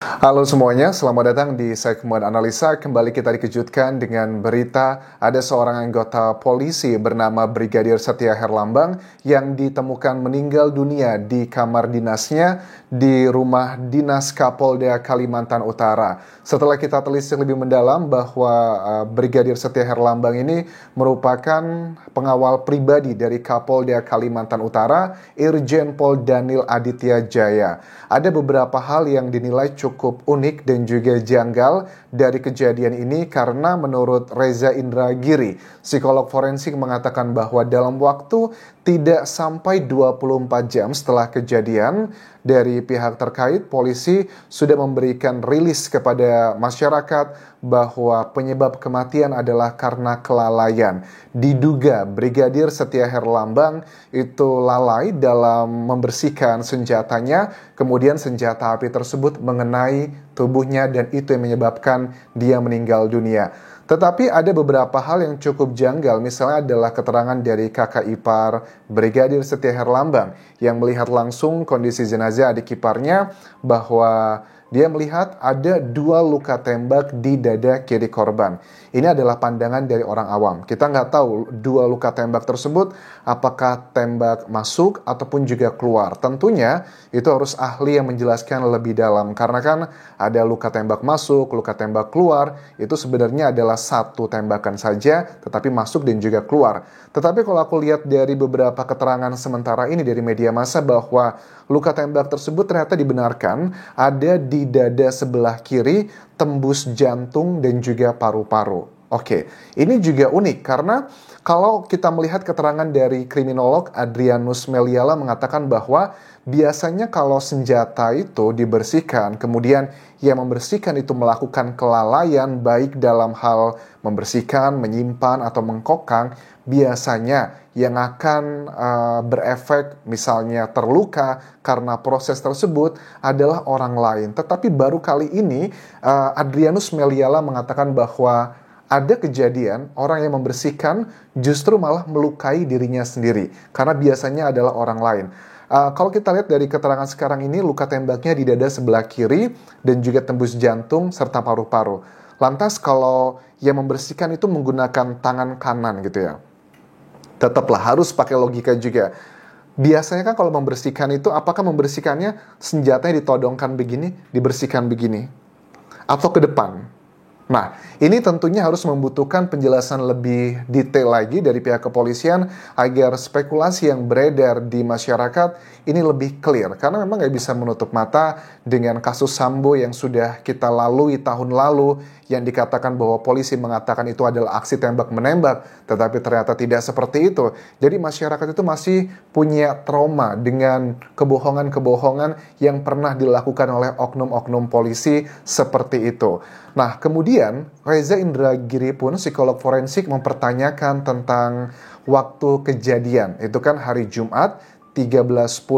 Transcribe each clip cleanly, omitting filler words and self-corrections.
Halo semuanya, selamat datang di segmen analisa. Kembali kita dikejutkan dengan berita ada seorang anggota polisi bernama Brigadir Setia Herlambang yang ditemukan meninggal dunia di kamar dinasnya di rumah dinas Kapolda Kalimantan Utara. Setelah kita telisik lebih mendalam bahwa Brigadir Setia Herlambang ini merupakan pengawal pribadi dari Kapolda Kalimantan Utara, Irjen Pol Daniel Aditya Jaya. Ada beberapa hal yang dinilai cukup unik dan juga janggal dari kejadian ini karena menurut Reza Indragiri, psikolog forensik mengatakan bahwa dalam waktu tidak sampai 24 jam setelah kejadian, dari pihak terkait, polisi sudah memberikan rilis kepada masyarakat bahwa penyebab kematian adalah karena kelalaian. Diduga Brigadir Setia Herlambang itu lalai dalam membersihkan senjatanya, kemudian senjata api tersebut mengenai tubuhnya dan itu yang menyebabkan dia meninggal dunia. Tetapi ada beberapa hal yang cukup janggal, misalnya adalah keterangan dari kakak ipar Brigadir Setia Herlambang yang melihat langsung kondisi jenazah adik iparnya bahwa dia melihat ada 2 luka tembak di dada kiri korban. Ini adalah pandangan dari orang awam. Kita nggak tahu 2 luka tembak tersebut apakah tembak masuk ataupun juga keluar. Tentunya itu harus ahli yang menjelaskan lebih dalam. Karena kan ada luka tembak masuk, luka tembak keluar. Itu sebenarnya adalah satu tembakan saja tetapi masuk dan juga keluar. Tetapi kalau aku lihat dari beberapa keterangan sementara ini dari media massa bahwa luka tembak tersebut ternyata dibenarkan ada di dada sebelah kiri, tembus jantung dan juga paru-paru. Oke, ini juga unik karena kalau kita melihat keterangan dari kriminolog Adrianus Meliala mengatakan bahwa biasanya kalau senjata itu dibersihkan, kemudian yang membersihkan itu melakukan kelalaian baik dalam hal membersihkan, menyimpan, atau mengkokang, biasanya yang akan berefek misalnya terluka karena proses tersebut adalah orang lain. Tetapi baru kali ini Adrianus Meliala mengatakan bahwa ada kejadian orang yang membersihkan justru malah melukai dirinya sendiri karena biasanya adalah orang lain. Kalau kita lihat dari keterangan sekarang ini, luka tembaknya di dada sebelah kiri dan juga tembus jantung serta paru-paru. Lantas kalau yang membersihkan itu menggunakan tangan kanan gitu ya, tetaplah harus pakai logika juga. Biasanya kan kalau membersihkan itu, apakah membersihkannya senjatanya ditodongkan begini, dibersihkan begini, atau ke depan? Nah, ini tentunya harus membutuhkan penjelasan lebih detail lagi dari pihak kepolisian agar spekulasi yang beredar di masyarakat ini lebih clear. Karena memang nggak bisa menutup mata dengan kasus Sambo yang sudah kita lalui tahun lalu yang dikatakan bahwa polisi mengatakan itu adalah aksi tembak-menembak, tetapi ternyata tidak seperti itu. Jadi masyarakat itu masih punya trauma dengan kebohongan-kebohongan yang pernah dilakukan oleh oknum-oknum polisi seperti itu. Nah, kemudian Reza Indragiri pun psikolog forensik mempertanyakan tentang waktu kejadian. Itu kan hari Jumat 13.10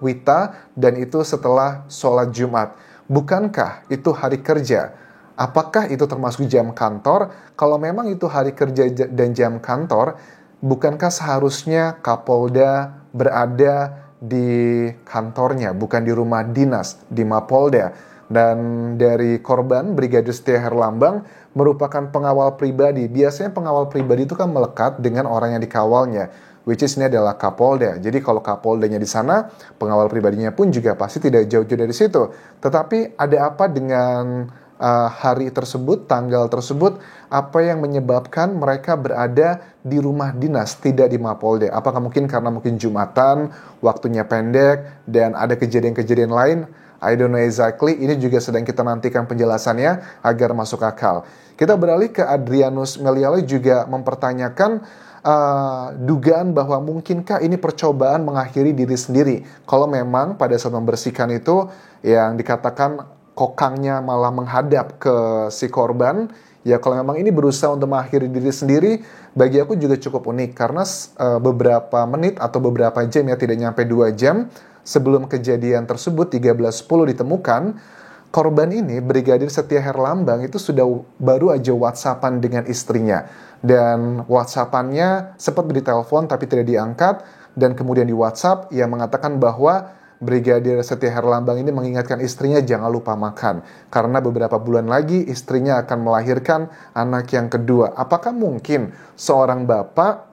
Wita dan itu setelah sholat Jumat. Bukankah itu hari kerja? Apakah itu termasuk jam kantor? Kalau memang itu hari kerja dan jam kantor, bukankah seharusnya Kapolda berada di kantornya, bukan di rumah dinas, di Mapolda? Dan dari korban, Brigadir Setia Herlambang merupakan pengawal pribadi. Biasanya pengawal pribadi itu kan melekat dengan orang yang dikawalnya, which is ini adalah Kapolda. Jadi kalau Kapoldanya di sana, pengawal pribadinya pun juga pasti tidak jauh-jauh dari situ. Tetapi ada apa dengan hari tersebut, tanggal tersebut, apa yang menyebabkan mereka berada di rumah dinas, tidak di Mapolda? Apakah mungkin karena mungkin Jumatan, waktunya pendek, dan ada kejadian-kejadian lain? I don't know exactly, ini juga sedang kita nantikan penjelasannya agar masuk akal. Kita beralih ke Adrianus Meliala juga mempertanyakan dugaan bahwa mungkinkah ini percobaan mengakhiri diri sendiri. Kalau memang pada saat membersihkan itu yang dikatakan kokangnya malah menghadap ke si korban, ya kalau memang ini berusaha untuk mengakhiri diri sendiri, bagi aku juga cukup unik karena beberapa menit atau beberapa jam, ya tidak nyampe 2 jam sebelum kejadian tersebut 13.10 ditemukan, korban ini Brigadir Setia Herlambang itu sudah baru aja WhatsAppan dengan istrinya, dan WhatsAppannya sempat ditelepon tapi tidak diangkat, dan kemudian di WhatsApp ia mengatakan bahwa Brigadir Setia Herlambang ini mengingatkan istrinya jangan lupa makan. Karena beberapa bulan lagi istrinya akan melahirkan anak yang kedua. Apakah mungkin seorang bapak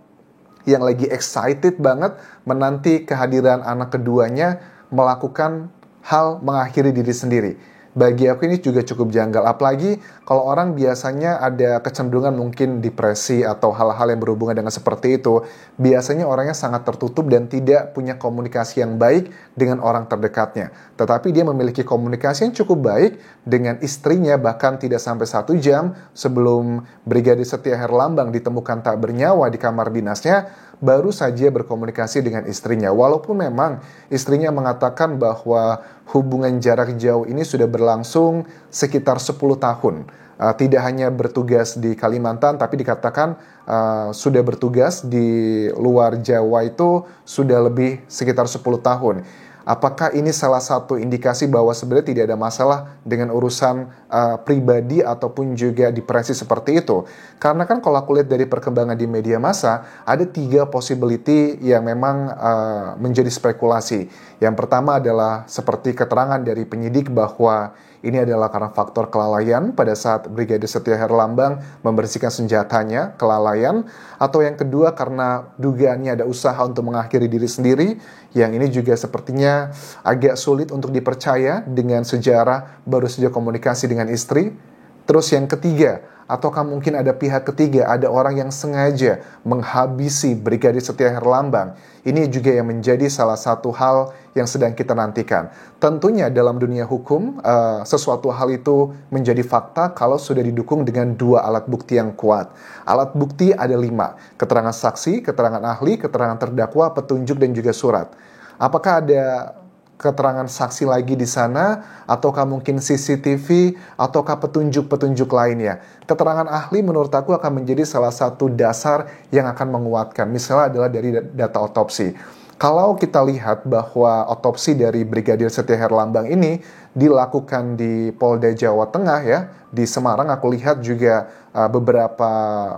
yang lagi excited banget menanti kehadiran anak keduanya melakukan hal mengakhiri diri sendiri? Bagi aku ini juga cukup janggal, apalagi kalau orang biasanya ada kecenderungan mungkin depresi atau hal-hal yang berhubungan dengan seperti itu, biasanya orangnya sangat tertutup dan tidak punya komunikasi yang baik dengan orang terdekatnya. Tetapi dia memiliki komunikasi yang cukup baik dengan istrinya, bahkan tidak sampai 1 jam sebelum Brigadir Setia Herlambang ditemukan tak bernyawa di kamar dinasnya, baru saja berkomunikasi dengan istrinya. Walaupun memang istrinya mengatakan bahwa hubungan jarak jauh ini sudah berlangsung sekitar 10 tahun. Tidak hanya bertugas di Kalimantan, tapi dikatakan sudah bertugas di luar Jawa itu sudah lebih sekitar 10 tahun. Apakah ini salah satu indikasi bahwa sebenarnya tidak ada masalah dengan urusan pribadi ataupun juga depresi seperti itu? Karena kan kalau aku lihat dari perkembangan di media massa, ada 3 possibility yang memang menjadi spekulasi. Yang pertama adalah seperti keterangan dari penyidik bahwa ini adalah karena faktor kelalaian pada saat Brigadir Setia Herlambang membersihkan senjatanya, kelalaian. Atau yang kedua karena dugaannya ada usaha untuk mengakhiri diri sendiri, yang ini juga sepertinya agak sulit untuk dipercaya dengan sejarah baru saja komunikasi dengan istri. Terus yang ketiga, ataukah mungkin ada pihak ketiga, ada orang yang sengaja menghabisi Brigadir Setia Herlambang? Ini juga yang menjadi salah satu hal yang sedang kita nantikan. Tentunya dalam dunia hukum, sesuatu hal itu menjadi fakta kalau sudah didukung dengan 2 alat bukti yang kuat. Alat bukti ada 5, keterangan saksi, keterangan ahli, keterangan terdakwa, petunjuk, dan juga surat. Apakah ada keterangan saksi lagi di sana, ataukah mungkin CCTV, ataukah petunjuk-petunjuk lainnya? Keterangan ahli menurut aku akan menjadi salah satu dasar yang akan menguatkan. Misalnya adalah dari data otopsi. Kalau kita lihat bahwa otopsi dari Brigadir Setia Herlambang ini dilakukan di Polda Jawa Tengah ya, di Semarang, aku lihat juga beberapa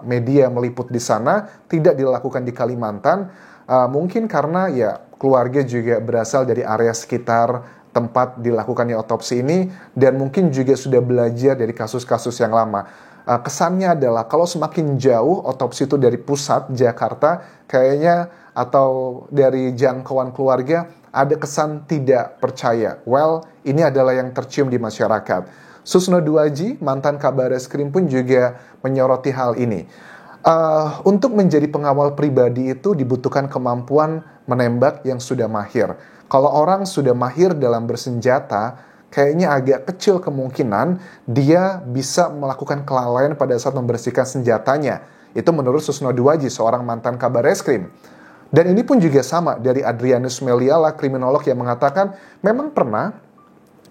media meliput di sana, tidak dilakukan di Kalimantan. Mungkin karena ya keluarga juga berasal dari area sekitar tempat dilakukannya otopsi ini dan mungkin juga sudah belajar dari kasus-kasus yang lama. Kesannya adalah kalau semakin jauh otopsi itu dari pusat Jakarta, kayaknya atau dari jangkauan keluarga ada kesan tidak percaya. Well, ini adalah yang tercium di masyarakat. Susno Duaji, mantan Kabareskrim pun juga menyoroti hal ini. Untuk menjadi pengawal pribadi itu dibutuhkan kemampuan menembak yang sudah mahir. Kalau orang sudah mahir dalam bersenjata, kayaknya agak kecil kemungkinan dia bisa melakukan kelalaian pada saat membersihkan senjatanya. Itu menurut Susno Duaji, seorang mantan Kabareskrim. Dan ini pun juga sama dari Adrianus Meliala, kriminolog yang mengatakan memang pernah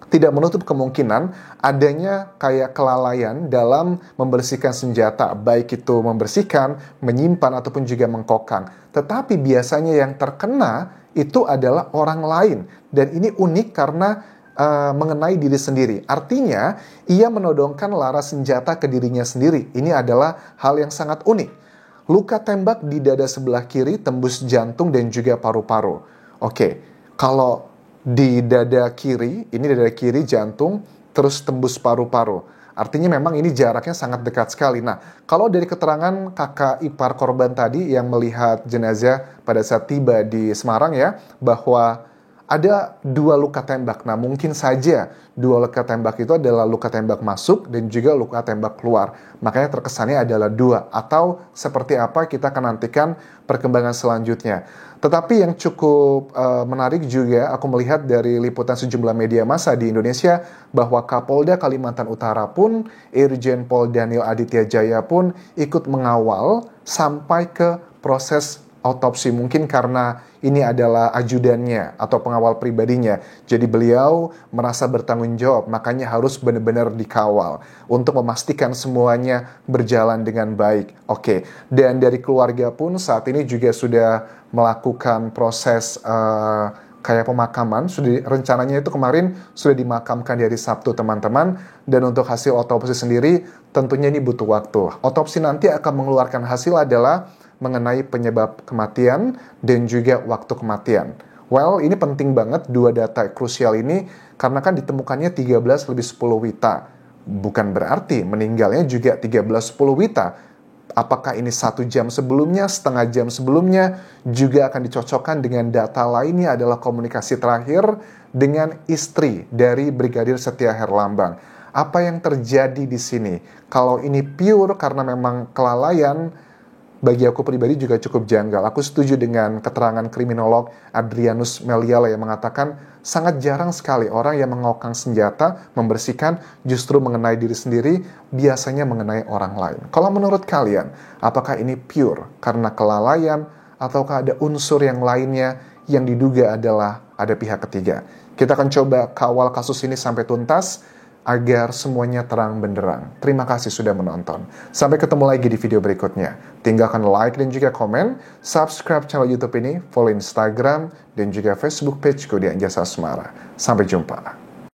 tidak menutup kemungkinan adanya kayak kelalaian dalam membersihkan senjata, baik itu membersihkan, menyimpan, ataupun juga mengkokang. Tetapi biasanya yang terkena itu adalah orang lain. Dan ini unik karena mengenai diri sendiri. Artinya, ia menodongkan laras senjata ke dirinya sendiri. Ini adalah hal yang sangat unik. Luka tembak di dada sebelah kiri tembus jantung dan juga paru-paru. Oke, kalau di dada kiri, ini dada kiri jantung, terus tembus paru-paru. Artinya memang ini jaraknya sangat dekat sekali. Nah, kalau dari keterangan kakak ipar korban tadi yang melihat jenazah pada saat tiba di Semarang ya, bahwa ada 2 luka tembak. Nah, mungkin saja 2 luka tembak itu adalah luka tembak masuk dan juga luka tembak keluar. Makanya terkesannya adalah 2. Atau seperti apa kita akan nantikan perkembangan selanjutnya. Tetapi yang cukup menarik juga aku melihat dari liputan sejumlah media massa di Indonesia bahwa Kapolda Kalimantan Utara pun, Irjen Pol Daniel Aditya Jaya pun ikut mengawal sampai ke proses autopsi, mungkin karena ini adalah ajudannya atau pengawal pribadinya. Jadi beliau merasa bertanggung jawab, makanya harus benar-benar dikawal untuk memastikan semuanya berjalan dengan baik. Oke, dan dari keluarga pun saat ini juga sudah melakukan proses kayak pemakaman. Rencananya itu kemarin sudah dimakamkan di hari Sabtu teman-teman. Dan untuk hasil otopsi sendiri tentunya ini butuh waktu. Otopsi nanti akan mengeluarkan hasil adalah mengenai penyebab kematian dan juga waktu kematian. Well, ini penting banget dua data krusial ini karena kan ditemukannya 13 lebih 10 Wita. Bukan berarti meninggalnya juga 13-10 Wita. Apakah ini 1 jam sebelumnya, setengah jam sebelumnya, juga akan dicocokkan dengan data lainnya adalah komunikasi terakhir dengan istri dari Brigadir Setia Herlambang. Apa yang terjadi di sini? Kalau ini pure karena memang kelalaian, bagi aku pribadi juga cukup janggal. Aku setuju dengan keterangan kriminolog Adrianus Meliala yang mengatakan sangat jarang sekali orang yang mengokang senjata, membersihkan, justru mengenai diri sendiri, biasanya mengenai orang lain. Kalau menurut kalian, apakah ini pure karena kelalaian, ataukah ada unsur yang lainnya yang diduga adalah ada pihak ketiga? Kita akan coba kawal kasus ini sampai tuntas, agar semuanya terang benderang. Terima kasih sudah menonton. Sampai ketemu lagi di video berikutnya. Tinggalkan like dan juga komen, subscribe channel YouTube ini, follow Instagram, dan juga Facebook pageku di Anjasa Asmara. Sampai jumpa.